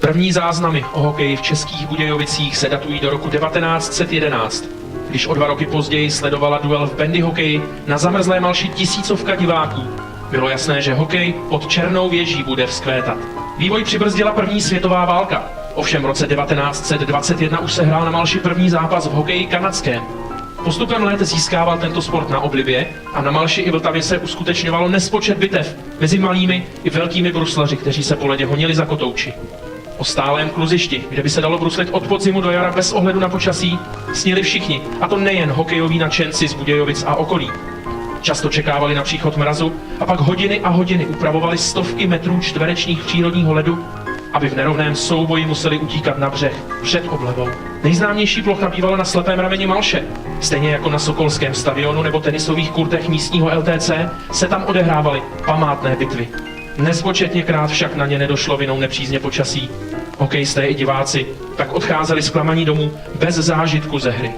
První záznamy o hokeji v Českých Budějovicích se datují do roku 1911, když o 2 roky později sledovala duel v bandy hokeji na zamrzlé Malši tisícovka diváků. Bylo jasné, že hokej pod Černou věží bude vzkvétat. Vývoj přibrzdila první světová válka. Ovšem v roce 1921 už se hrál na Malši první zápas v hokeji kanadském. Postupem let získával tento sport na oblibě a na Malši i Vltavě se uskutečňovalo nespočet bitev mezi malými i velkými bruslaři, kteří se po ledě honili za kotouči. O stálém kluzišti, kde by se dalo bruslit od podzimu do jara bez ohledu na počasí, snili všichni, a to nejen hokejoví nadšenci z Budějovic a okolí. Často čekávali na příchod mrazu a pak hodiny a hodiny upravovali stovky metrů čtverečních přírodního ledu, aby v nerovném souboji museli utíkat na břeh před oblevou. Nejznámější plocha bývala na slepém rameni Malše. Stejně jako na Sokolském stadionu nebo tenisových kurtech místního LTC se tam odehrávaly památné bitvy. Nespočetněkrát však na ně nedošlo vinou nepřízně počasí. Hokejisté i diváci tak odcházeli zklamaní domů bez zážitku ze hry.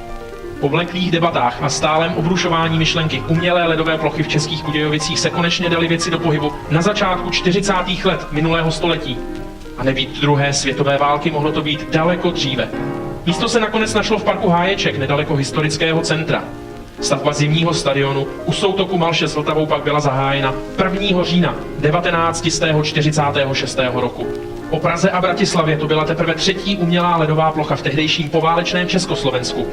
Po vleklých debatách a stálem obrušování myšlenky umělé ledové plochy v Českých Budějovicích se konečně daly věci do pohybu na začátku 40. let minulého století. A nebýt druhé světové války, mohlo to být daleko dříve. Místo se nakonec našlo v parku Háječek, nedaleko historického centra. Stavba zimního stadionu u soutoku Malše s Vltavou pak byla zahájena 1. října 1946 roku. Po Praze a Bratislavě to byla teprve 3. umělá ledová plocha v tehdejším poválečném Československu.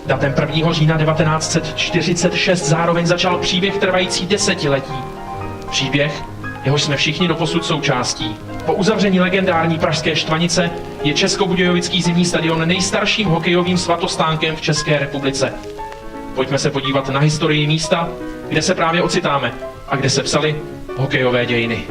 Datem 1. října 1946 zároveň začal příběh trvající desetiletí. Příběh, jehož jsme všichni doposud součástí. Po uzavření legendární pražské Štvanice je Českobudějovický zimní stadion nejstarším hokejovým svatostánkem v České republice. Pojďme se podívat na historii místa, kde se právě ocitáme a kde se psaly hokejové dějiny.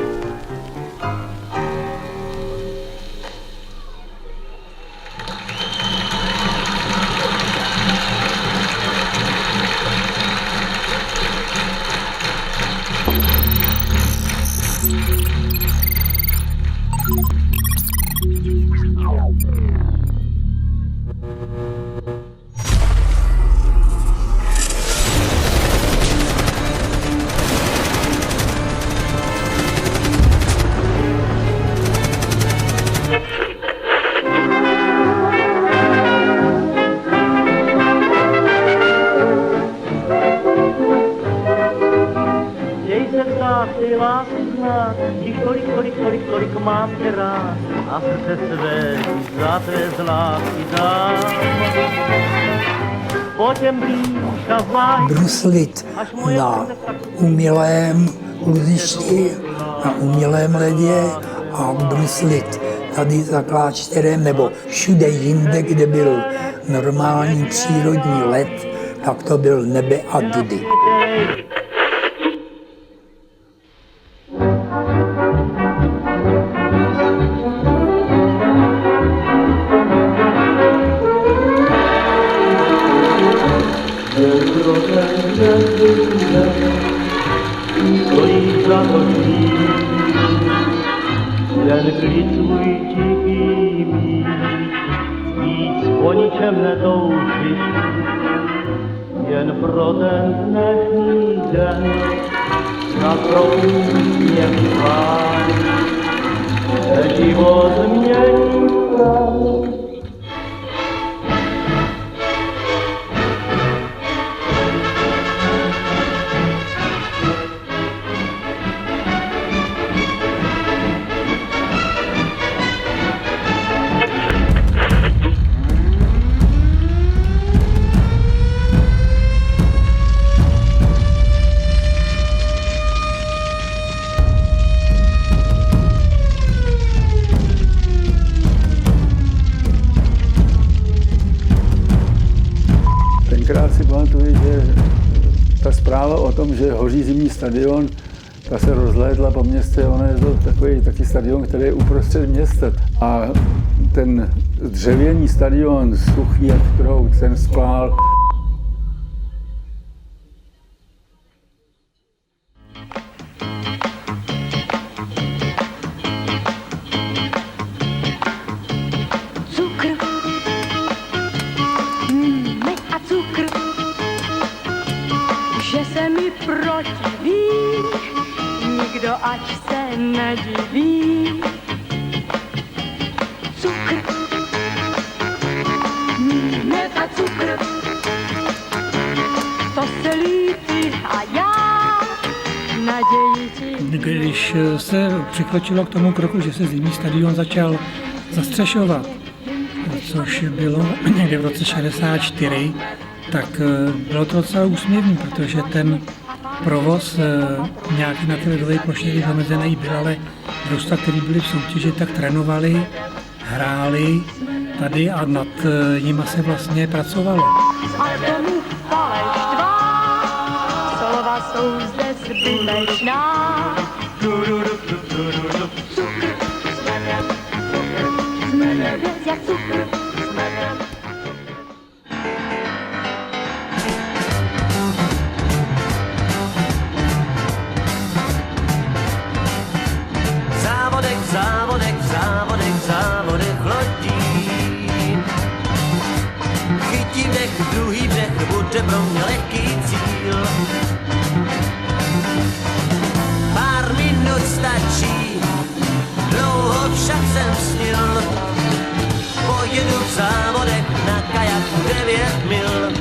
Když tolik mám tě rád a srdce své za tvé z lásky dám. Potem blížka váj. Bruslit na umělém kluzišti, na umělém ledě a bruslit tady za klášterem nebo všude jinde, kde byl normální přírodní led, tak to byl nebe a dudy. Ten klid svůj tichý mít, víc po ničem netoužit, jen pro ten dnešní den, na mě zvát, se život změní prav. Tenkrát si pamatuju, že ta zpráva o tom, že hoří zimní stadion, ta se rozlétla po městě. Ono je to takový taky stadion, který je uprostřed města. A ten dřevěný stadion, suchý jak trout, ten splál. Že se mi protiví, nikdo ať se nediví. děti. Když se přikročilo k tomu kroku, že se zimní stadion začal zastřešovat, což bylo někde v roce 64, tak bylo to docela úsměvný, protože ten provoz nějaký na té ledové ploše zamezený byl, ale družstva, který byli v soutěži, tak trénovali, hráli tady a nad nima se vlastně pracovalo. A tomu faleš tvá, slova jsou zde zbytečná. Jsme věc jak cukr. Závodek, závodek, závodek, závodek lodí. Chytím dech, druhý břeh, bude pro mě lehký cíl. Pár minut stačí, dlouho však jsem snil. Pojedu v závodek na kajaku 9 mil.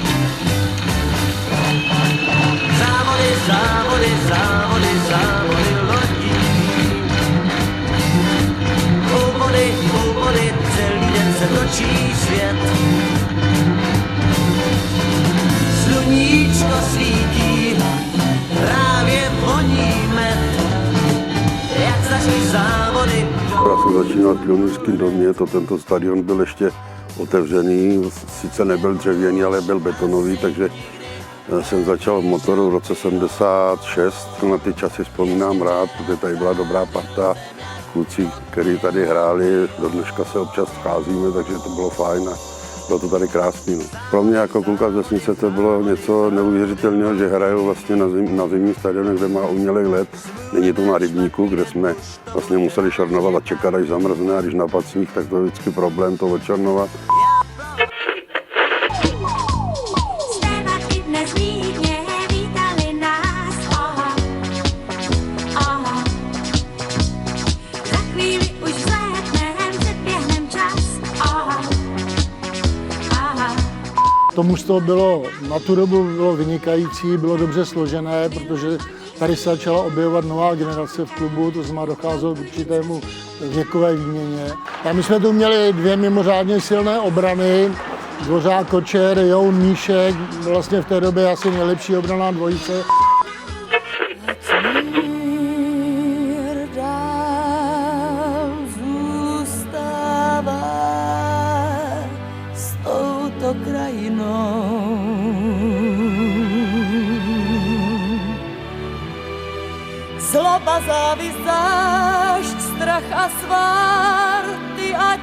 Závody, závody, závody, závody lodí. U vody, celý den se točí svět. Sluníčko svítí, právě voní med. Jak začí závody. Já jsem začínal v Pionýrském domě, tento stadion byl ještě otevřený, sice nebyl dřevěný, ale byl betonový, takže jsem začal v motoru v roce 76. Na ty časy vzpomínám rád, protože tady byla dobrá parta. Kluci, kteří tady hráli, do dneška se občas scházíme, takže to bylo fajn a bylo to tady krásný. No. Pro mě jako kluka z vesnice to bylo něco neuvěřitelného, že hrajou vlastně na zimním stadionu, kde má umělej led. Není to na rybníku, kde jsme vlastně museli šarnovat a čekat, až zamrzne, a když napad sníh, tak to je vždycky problém to odčarnovat. To mužstvo bylo na tu dobu bylo vynikající, bylo dobře složené, protože tady se začala objevovat nová generace v klubu, to znamená docházelo k určitému věkové výměně. A my jsme tu měli dvě mimořádně silné obrany, Dvořák Kočer, Joun Míšek, vlastně v té době asi nejlepší obranná dvojice. Zloba, závist, zášť, strach a svár, ty ať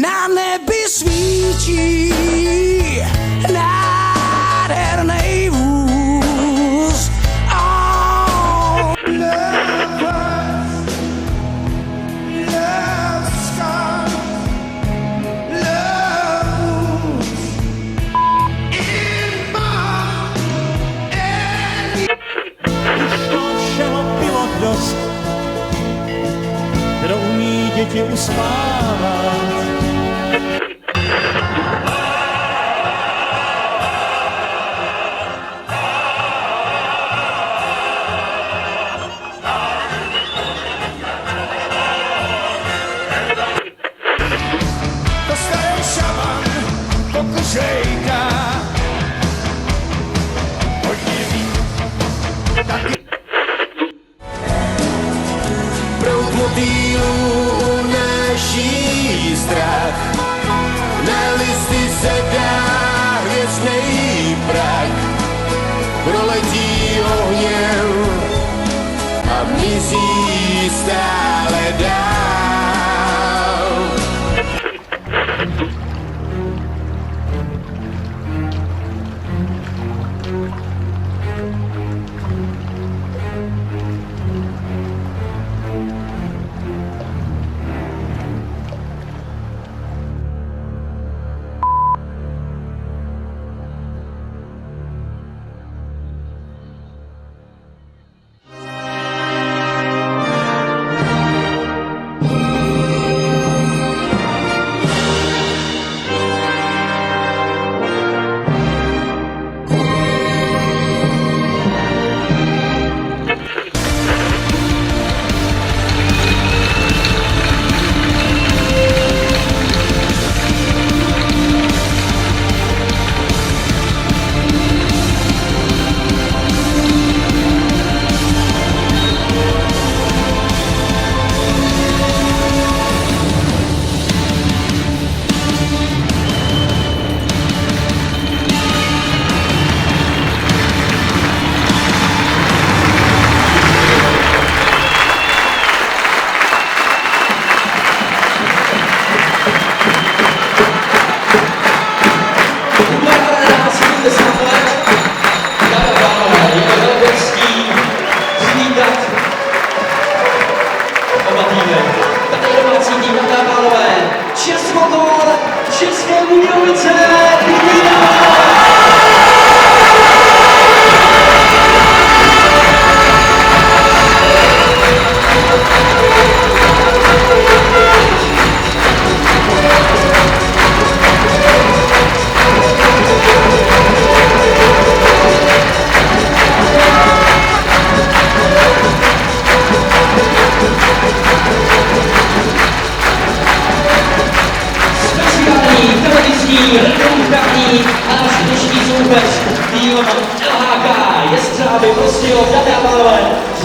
na nebi svítí nádhernej vůz. Oh. Kdo umí děti usmávat. To starý šaman pokušejka. Proud motýlů unáší strach, na listy se dá hvězdnej prach, proletí ohněm a mizí stále dál.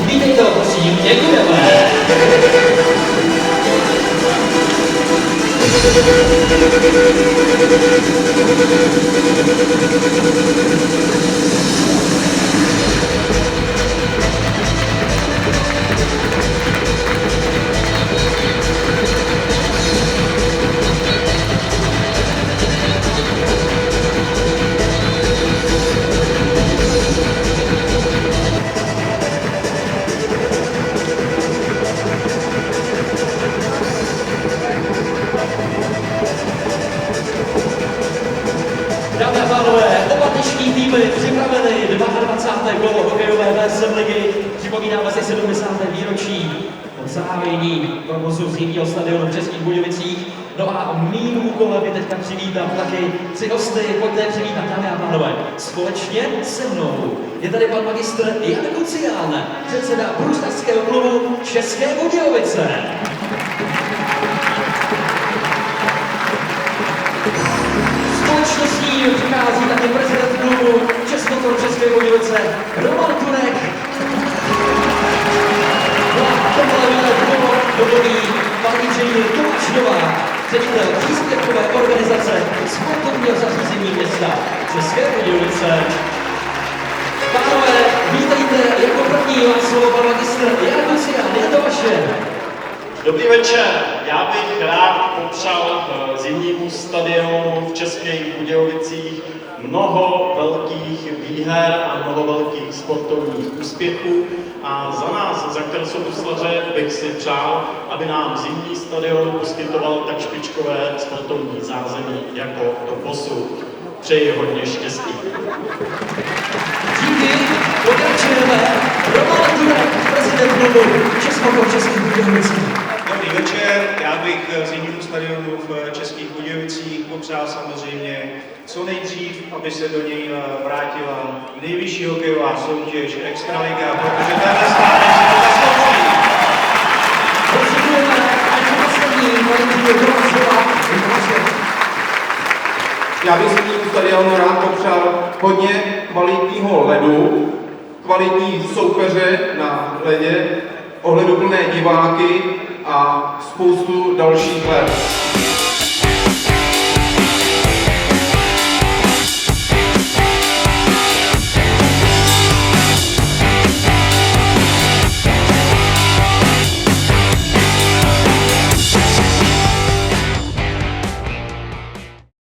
Vítejte, prosím, děkujeme. Dámy a pánové, oba dnešní týmy připraveny 22. kolo hokejové VSM ligy. Připomínáme si 70. výročí od zahájení provozu zimního stadionu v Českých Budějovicích. No a mým úkolem je teďka přivítat taky tři hosty. Pojďte přivítat, dámy a pánové. Společně se mnou je tady pan magistr Jan Kucián, předseda Bruslařského klubu České Budějovice. Společně s ním přichází taky prezident klubu Českotor České Budějovice Roman Turek. No a tohle video dovolí pan inženýr Tomáš Novák, ředitel příspěvkové organizace sportovního zařízení města České Budějovice. Pánové, vítejte, jako první má slovo pan magistr Jan Kucián, je to vaše. Dobrý večer, já bych rád popřál zimnímu stadionu v Českých Budějovicích mnoho velkých výher a mnoho velkých sportovních úspěchů a za nás, za Krsobuslaře, bych si přál, aby nám zimní stadion poskytoval tak špičkové sportovní zázemí jako doposud. Přeji hodně štěstí. Díky, pokračujeme. Roman Turek, prezident klubu Českotor Českých Budějovicích. Dobrý večer, já bych zimnímu stadionu v Českých Budějovicích popřál samozřejmě co nejdřív, aby se do něj vrátila nejvyšší hokejová soutěž Extraliga, protože tenhle stadion si to zaslouží. Potřebujeme jako poslední kvalitní Já bych zimnímu stadionu rád popřál hodně kvalitního ledu, kvalitní soupeře na ledě, ohleduplné diváky a spoustu dalších let.